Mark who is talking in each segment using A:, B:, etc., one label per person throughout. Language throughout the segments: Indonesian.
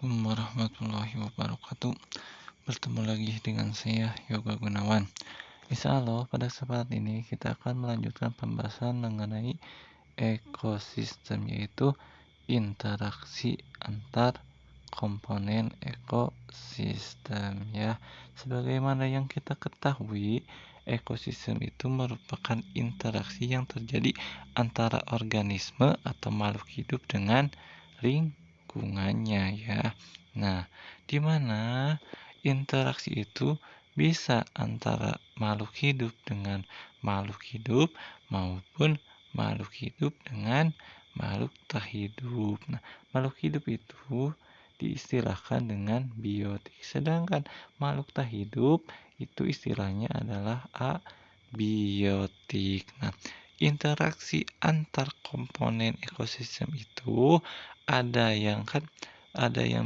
A: Assalamualaikum warahmatullahi wabarakatuh. Bertemu lagi dengan saya Yoga Gunawan. Insya Allah pada kesempatan ini kita akan melanjutkan pembahasan mengenai ekosistem, yaitu interaksi antar komponen ekosistem ya. Sebagaimana yang kita ketahui, ekosistem itu merupakan interaksi yang terjadi antara organisme atau makhluk hidup dengan lingkungannya ya. Nah, di mana interaksi itu bisa antara makhluk hidup dengan makhluk hidup maupun makhluk hidup dengan makhluk tak hidup. Nah, makhluk hidup itu diistilahkan dengan biotik, sedangkan makhluk tak hidup itu istilahnya adalah abiotik. Nah, interaksi antar komponen ekosistem itu ada yang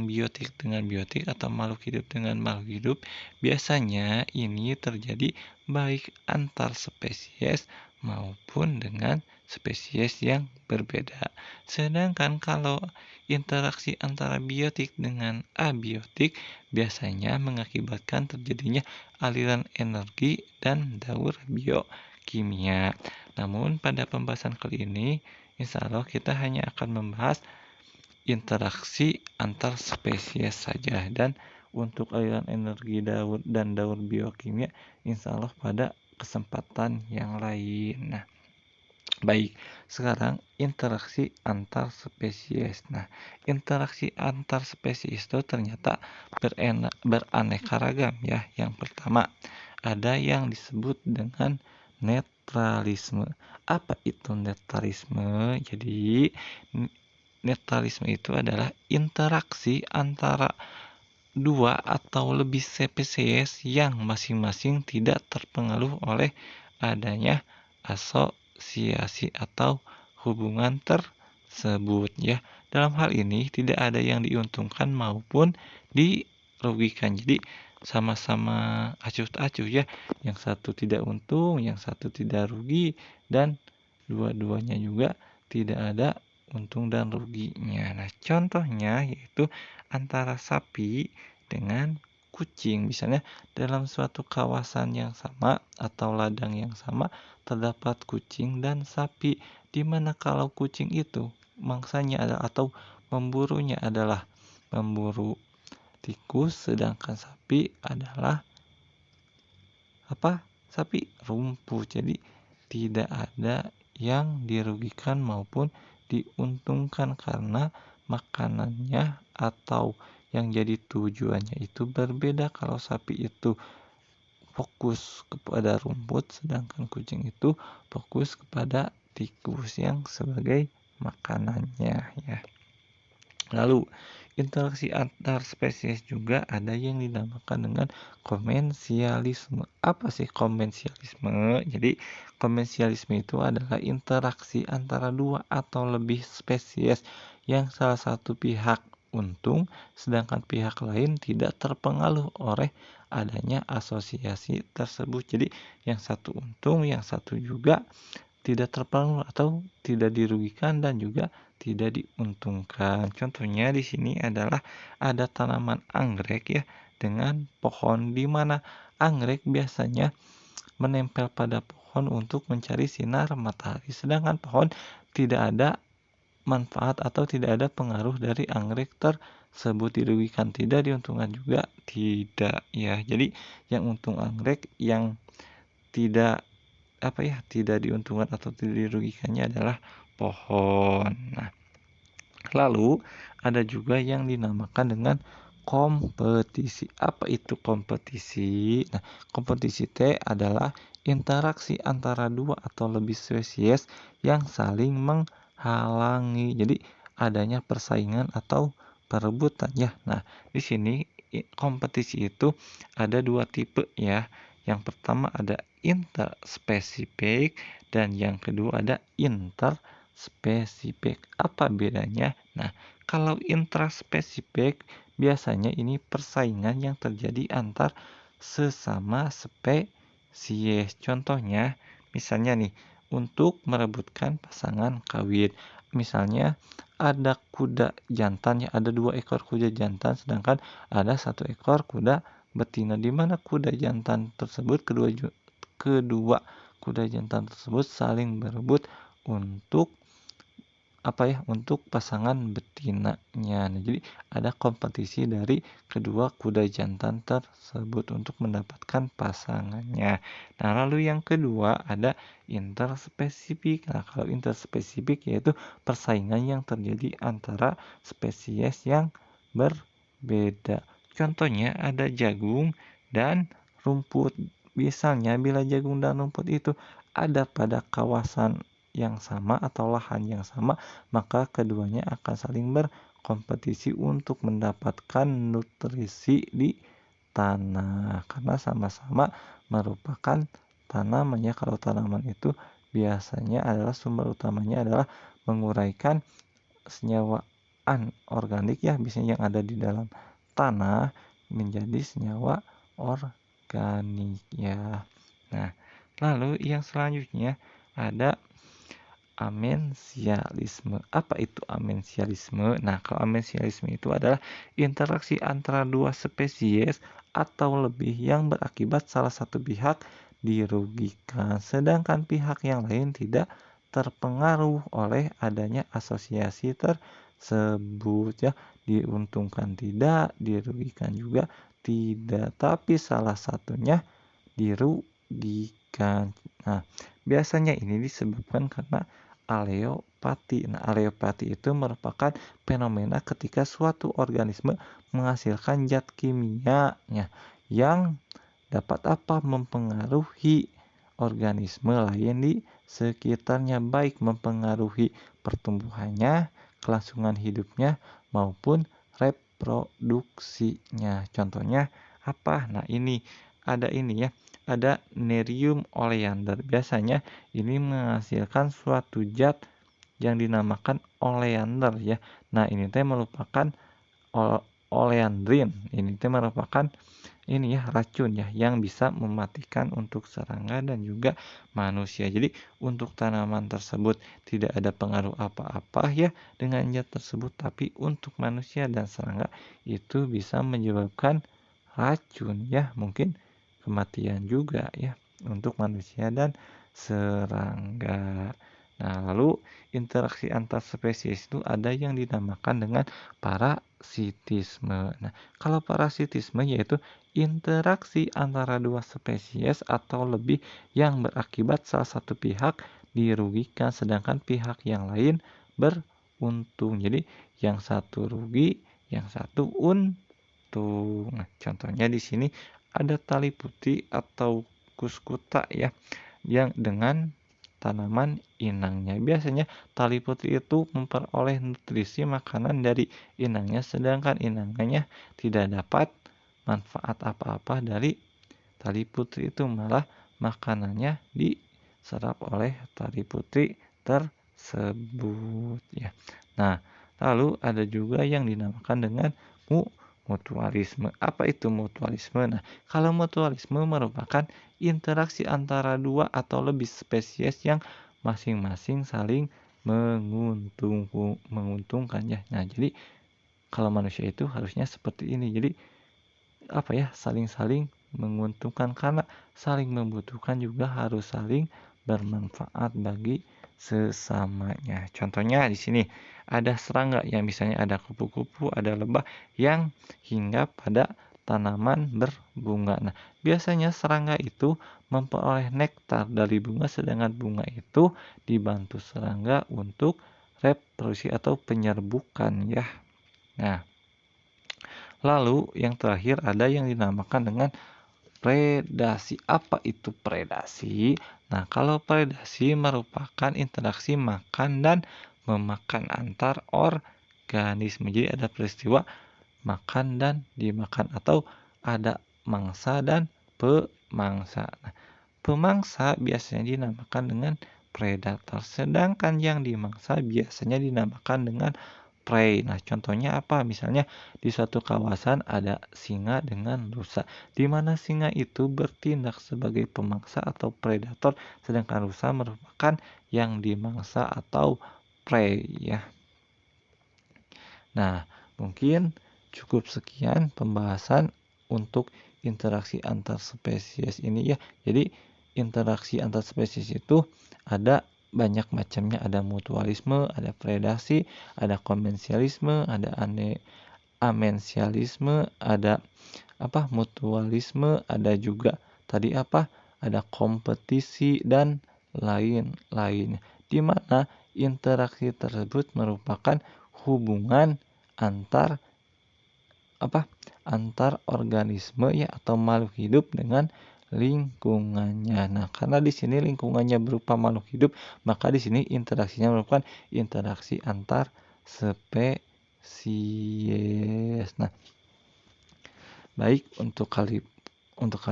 A: biotik dengan biotik atau makhluk hidup dengan makhluk hidup. Biasanya ini terjadi baik antar spesies maupun dengan spesies yang berbeda. Sedangkan kalau interaksi antara biotik dengan abiotik biasanya mengakibatkan terjadinya aliran energi dan daur biokimia. Namun pada pembahasan kali ini, insya Allah kita hanya akan membahas interaksi antar spesies saja, dan untuk aliran energi dan daur biokimia insya Allah pada kesempatan yang lain. Nah, baik, sekarang interaksi antar spesies. Nah, interaksi antar spesies itu ternyata beraneka ragam ya. Yang pertama, ada yang disebut dengan netralisme. Apa itu netralisme? Jadi, netralisme itu adalah interaksi antara dua atau lebih spesies yang masing-masing tidak terpengaruh oleh adanya asosiasi atau hubungan tersebut ya. Dalam hal ini tidak ada yang diuntungkan maupun dirugikan. Jadi sama-sama acuh-acuh ya. Yang satu tidak untung, yang satu tidak rugi, dan dua-duanya juga tidak ada untung dan ruginya. Nah, contohnya yaitu antara sapi dengan kucing. Misalnya dalam suatu kawasan yang sama atau ladang yang sama terdapat kucing dan sapi. Di mana kalau kucing itu mangsanya adalah atau memburunya adalah memburu tikus, sedangkan sapi adalah apa? Sapi rumput. Jadi tidak ada yang dirugikan maupun diuntungkan karena makanannya atau yang jadi tujuannya itu berbeda. Kalau sapi itu fokus kepada rumput, sedangkan kucing itu fokus kepada tikus yang sebagai makanannya ya. Lalu, interaksi antar spesies juga ada yang dinamakan dengan komensialisme. Apa sih komensialisme? Jadi, komensialisme itu adalah interaksi antara dua atau lebih spesies yang salah satu pihak untung, sedangkan pihak lain tidak terpengaruh oleh adanya asosiasi tersebut. Jadi, yang satu untung, yang satu juga tidak terpengaruh atau tidak dirugikan dan juga tidak diuntungkan. Contohnya di sini adalah ada tanaman anggrek ya dengan pohon, di mana anggrek biasanya menempel pada pohon untuk mencari sinar matahari, sedangkan pohon tidak ada manfaat atau tidak ada pengaruh dari anggrek tersebut. Dirugikan tidak, diuntungkan juga tidak ya. Jadi yang untung anggrek, yang tidak tidak diuntungkan atau tidak dirugikannya adalah pohon. Nah, lalu ada juga yang dinamakan dengan kompetisi. Apa itu kompetisi? Nah, kompetisi adalah interaksi antara dua atau lebih spesies yang saling menghalangi. Jadi adanya persaingan atau perebutan ya. Nah, di sini kompetisi itu ada dua tipe ya. Yang pertama ada interspesifik dan yang kedua ada interspesifik. Apa bedanya? Nah, kalau intraspesifik biasanya ini persaingan yang terjadi antar sesama spesies. Contohnya, misalnya nih, untuk merebutkan pasangan kawin. misalnya ada kuda jantan ya, ada 2 ekor kuda jantan sedangkan ada 1 ekor kuda betina, di mana kuda jantan tersebut kedua kuda jantan tersebut saling berebut untuk untuk pasangan betinanya. Nah, jadi ada kompetisi dari kedua kuda jantan tersebut untuk mendapatkan pasangannya. Nah, lalu yang kedua ada interspesifik. Nah, kalau interspesifik yaitu persaingan yang terjadi antara spesies yang berbeda. Contohnya ada jagung dan rumput. Misalnya bila jagung dan rumput itu ada pada kawasan yang sama atau lahan yang sama, maka keduanya akan saling berkompetisi untuk mendapatkan nutrisi di tanah karena sama-sama merupakan tanaman ya. Kalau tanaman itu biasanya adalah sumber utamanya adalah menguraikan senyawa anorganik ya, biasanya yang ada di dalam tanah menjadi senyawa organik ya. Nah, lalu yang selanjutnya ada amensialisme. Apa itu amensialisme? Nah, kalau amensialisme itu adalah interaksi antara dua spesies atau lebih yang berakibat salah satu pihak dirugikan, sedangkan pihak yang lain tidak terpengaruh oleh adanya asosiasi tersebut ya. Diuntungkan tidak, dirugikan juga tidak, tapi salah satunya dirugikan. Nah, biasanya ini disebabkan karena aleopati. Nah, aleopati itu merupakan fenomena ketika suatu organisme menghasilkan zat kimia yang dapat mempengaruhi organisme lain di sekitarnya, baik mempengaruhi pertumbuhannya, kelangsungan hidupnya maupun reproduksinya. Contohnya apa? Nah, ada Nerium oleander. Biasanya ini menghasilkan suatu zat yang dinamakan oleander ya. Nah, ini merupakan oleandrin. Ini merupakan racun ya yang bisa mematikan untuk serangga dan juga manusia. Jadi untuk tanaman tersebut tidak ada pengaruh apa-apa ya dengan zat tersebut, tapi untuk manusia dan serangga itu bisa menyebabkan racun ya, mungkin kematian juga ya untuk manusia dan serangga. Nah, lalu interaksi antar spesies itu ada yang dinamakan dengan parasitisme. Nah, kalau parasitisme yaitu interaksi antara dua spesies atau lebih yang berakibat salah satu pihak dirugikan sedangkan pihak yang lain beruntung. Jadi yang satu rugi, yang satu untung. Nah, contohnya di sini ada tali putih atau kuskuta ya yang dengan tanaman inangnya. Biasanya tali putih itu memperoleh nutrisi makanan dari inangnya sedangkan inangnya tidak dapat manfaat apa-apa dari tali putih itu, malah makanannya diserap oleh tali putih tersebut ya. Nah, lalu ada juga yang dinamakan dengan mutualisme. Apa itu mutualisme? Nah, kalau mutualisme merupakan interaksi antara dua atau lebih spesies yang masing-masing saling menguntungkan ya. Nah, jadi kalau manusia itu harusnya seperti ini. Jadi saling-saling menguntungkan karena saling membutuhkan juga harus saling bermanfaat bagi sesamanya. Contohnya di sini ada serangga yang misalnya ada kupu-kupu, ada lebah yang hinggap pada tanaman berbunga. Nah, biasanya serangga itu memperoleh nektar dari bunga sedangkan bunga itu dibantu serangga untuk reproduksi atau penyerbukan ya. Nah, lalu yang terakhir ada yang dinamakan dengan predasi. Apa itu predasi? Nah, kalau predasi merupakan interaksi makan dan memakan antar organisme. Jadi ada peristiwa makan dan dimakan atau ada mangsa dan pemangsa. Nah, pemangsa biasanya dinamakan dengan predator, sedangkan yang dimangsa biasanya dinamakan dengan prey. Nah, contohnya apa? Misalnya di suatu kawasan ada singa dengan rusa, di mana singa itu bertindak sebagai pemangsa atau predator, sedangkan rusa merupakan yang dimangsa atau prey ya. Nah, mungkin cukup sekian pembahasan untuk interaksi antar spesies ini ya. Jadi interaksi antar spesies itu ada banyak macamnya, ada mutualisme, ada predasi, ada komensialisme, ada amensialisme, ada mutualisme, ada juga tadi ada kompetisi dan lain-lain. Di mana interaksi tersebut merupakan hubungan antar antar organisme ya atau makhluk hidup dengan lingkungannya. Nah, karena di sini lingkungannya berupa makhluk hidup, maka di sini interaksinya merupakan interaksi antar spesies. Nah, baik untuk kali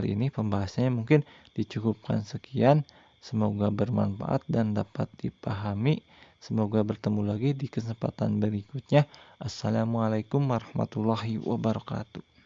A: ini pembahasannya mungkin dicukupkan sekian. Semoga bermanfaat dan dapat dipahami. Semoga bertemu lagi di kesempatan berikutnya. Assalamualaikum warahmatullahi wabarakatuh.